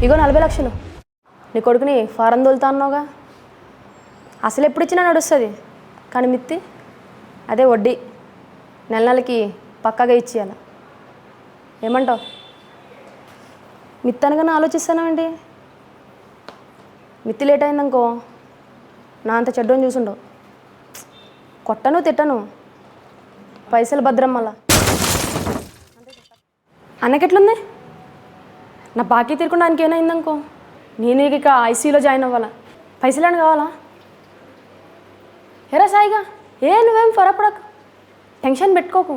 ఇగో 40 లక్షలు. నీ కొడుకుని ఫారం తోలుతా అన్నావుగా, అసలు ఎప్పుడు ఇచ్చినా నడుస్తుంది, కానీ మిత్తి అదే వడ్డీ నెలకి పక్కాగా ఇచ్చేయాల. ఏమంటావు? మిత్తి అనగానే ఆలోచిస్తానండి. మిత్తి లేట్ అయిందనుకో నా అంత చెడ్డని చూసుండవు. కొట్టను తిట్టను, పైసలు భద్రం. మళ్ళా అన్నకెట్లుంది? నా బాకీ తీరుకోవడానికి ఏమైందనుకో నేను ఇక ఐసీయూలో జాయిన్ అవ్వాలా, పైసలు కావాలా? ఎరా సాయిగా నువ్వేం ఫరపడకు, టెన్షన్ పెట్టుకోకు.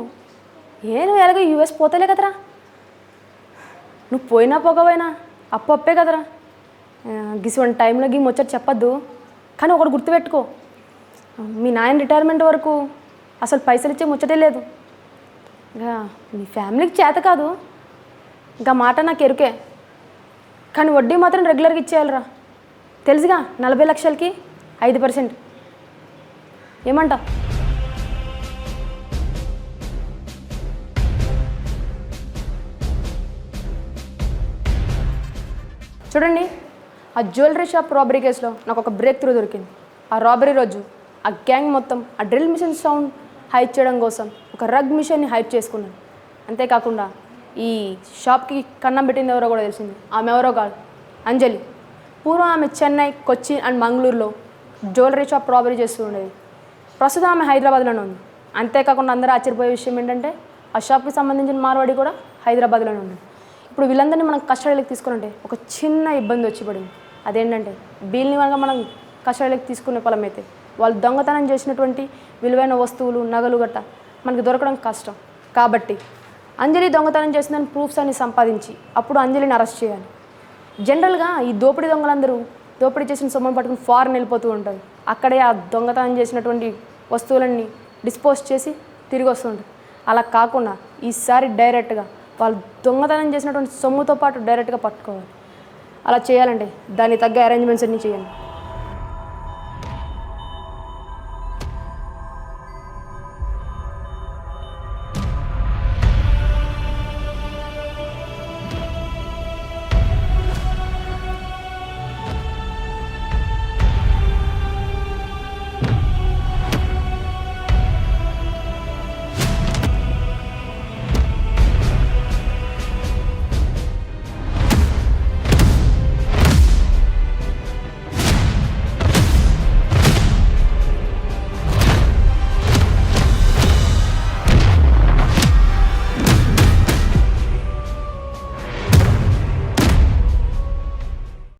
నువ్వు ఎలాగో యూఎస్ పోతలే కదరా, నువ్వు పోయినా పోకపోయినా అప్పే కదరా. గిసువంటి టైంలో ముచ్చట చెప్పద్దు, కానీ ఒకటి గుర్తుపెట్టుకో, మీ నాయన రిటైర్మెంట్ వరకు అసలు పైసలు ఇచ్చే ముచ్చటే లేదు. ఇంకా మీ ఫ్యామిలీకి చేత కాదు, ఇంకా మాట నాకు ఎరుకే, కానీ వడ్డీ మాత్రం రెగ్యులర్గా ఇచ్చేయాలరా. తెలుసుగా 40 లక్షలకి 5%. ఏమంటా? చూడండి, ఆ జ్యువెలరీ షాప్ రాబరీ కేసులో నాకు ఒక బ్రేక్ త్రూ దొరికింది. ఆ రాబరీ రోజు ఆ గ్యాంగ్ మొత్తం ఆ డ్రిల్ మిషన్ సౌండ్ హైడ్ చేయడం కోసం ఒక రగ్ మిషన్ని హైడ్ చేసుకున్నాను. అంతేకాకుండా ఈ షాప్కి కన్నం పెట్టింది ఎవరో కూడా తెలిసింది. ఆమె ఎవరో కాదు, అంజలి. పూర్వం ఆమె చెన్నై, కొచ్చిన్ అండ్ మంగళూరులో జ్యువెలరీ షాప్ రాబరీ చేస్తూ ఉండేది. ప్రస్తుతం ఆమె హైదరాబాద్లోనే ఉంది. అంతేకాకుండా అందరూ ఆశ్చర్యపోయే విషయం ఏంటంటే ఆ షాప్కి సంబంధించిన మార్వాడి కూడా హైదరాబాద్లోనే ఉంది. ఇప్పుడు వీళ్ళందరినీ మనం కస్టడీలోకి తీసుకుని ఒక చిన్న ఇబ్బంది వచ్చి పడింది. అదేంటంటే వీళ్ళని కనుక మనం కస్టడీలోకి తీసుకునే ఫలమైతే వాళ్ళు దొంగతనం చేసినటువంటి విలువైన వస్తువులు, నగలు గట్ట మనకి దొరకడం కష్టం. కాబట్టి అంజలి దొంగతనం చేసిందని ప్రూఫ్స్ అన్ని సంపాదించి అప్పుడు అంజలిని అరెస్ట్ చేయాలి. జనరల్గా ఈ దోపిడీ దొంగలందరూ దోపిడీ చేసిన సొమ్మును పట్టుకుని ఫారెన్ వెళ్ళిపోతూ ఉంటారు. అక్కడే ఆ దొంగతనం చేసినటువంటి వస్తువులన్నీ డిస్పోజ్ చేసి తిరిగి వస్తుంటారు. అలా కాకుండా ఈసారి డైరెక్ట్గా వాళ్ళు దొంగతనం చేసినటువంటి సొమ్ముతో పాటు డైరెక్ట్గా పట్టుకోవాలి. అలా చేయాలంటే దానికి తగ్గ అరేంజ్మెంట్స్ అన్నీ చేయండి.